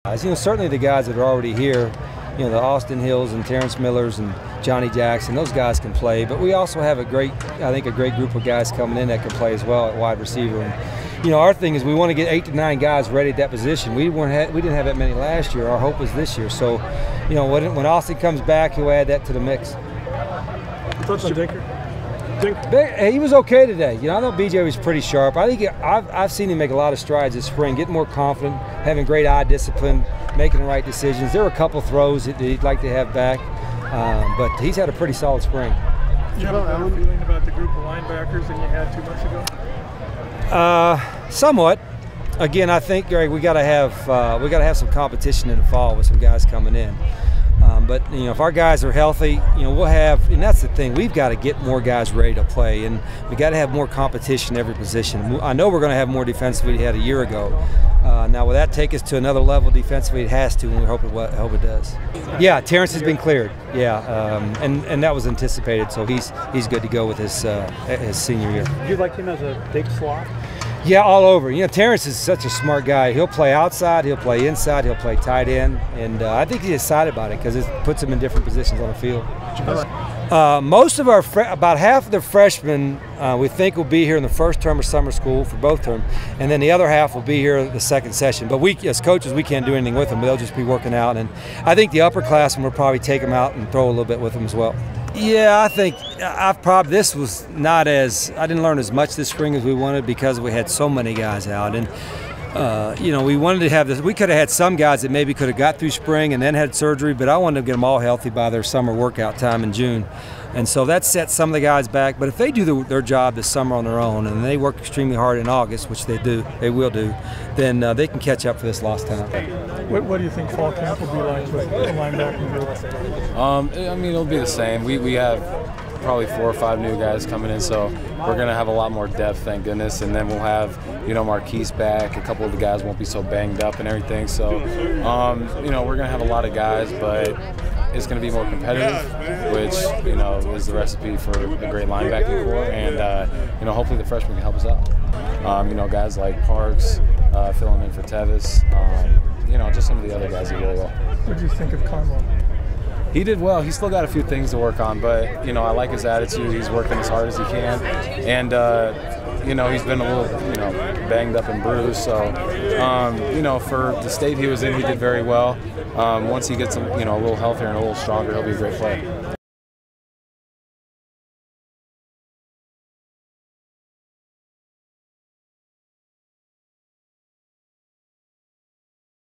Certainly the guys that are already here, the Austin Hills and Terrence Millers and Johnny Jackson, those guys can play. But we also have a great group of guys coming in that can play as well at wide receiver. And, our thing is we want to get 8 to 9 guys ready at that position. We didn't have that many last year. Our hope is this year. So, when Austin comes back, he'll add that to the mix. He was okay today. I thought BJ was pretty sharp. I think I've seen him make a lot of strides this spring, getting more confident, having great eye discipline, making the right decisions. There were a couple throws that he'd like to have back, but he's had a pretty solid spring. Do you have a better feeling about the group of linebackers than you had 2 months ago? Somewhat. Again, I think, Greg, we got to have some competition in the fall with some guys coming in. But if our guys are healthy, we'll have, and that's the thing, we've got to get more guys ready to play, and we got to have more competition in every position. I know we're going to have more defensively than we had a year ago. Now, will that take us to another level defensively? It has to, and we hope it does. Yeah, Terrence has been cleared. Yeah, and that was anticipated, so he's good to go with his senior year. Do you like him as a big slot? Yeah, all over. Terrence is such a smart guy. He'll play outside, he'll play inside, he'll play tight end, and I think he's excited about it because it puts him in different positions on the field. Most of about half of the freshmen we think will be here in the first term of summer school for both terms, and then the other half will be here the second session. But we, as coaches, we can't do anything with them. They'll just be working out, and I think the upperclassmen will probably take them out and throw a little bit with them as well. Yeah, I think this was not I didn't learn as much this spring as we wanted because we had so many guys out. And, we wanted to have this. We could have had some guys that maybe could have got through spring and then had surgery, but I wanted to get them all healthy by their summer workout time in June. And so that set some of the guys back. But if they do their job this summer on their own and they work extremely hard in August, which they will do, then they can catch up for this lost time. What do you think fall camp will be like with the linebacking group? It'll be the same. We have probably 4 or 5 new guys coming in, so we're going to have a lot more depth, thank goodness. And then we'll have, Marquise back. A couple of the guys won't be so banged up and everything. So, we're going to have a lot of guys, but it's going to be more competitive, which, is the recipe for a great linebacking core. And, hopefully the freshmen can help us out. Guys like Parks, filling in for Tevis, just some of the other guys did really well. What do you think of Conwell? He did well. He's still got a few things to work on, but, I like his attitude. He's working as hard as he can. And, he's been a little, banged up and bruised. So, for the state he was in, he did very well. Once he gets, a little healthier and a little stronger, he'll be a great player.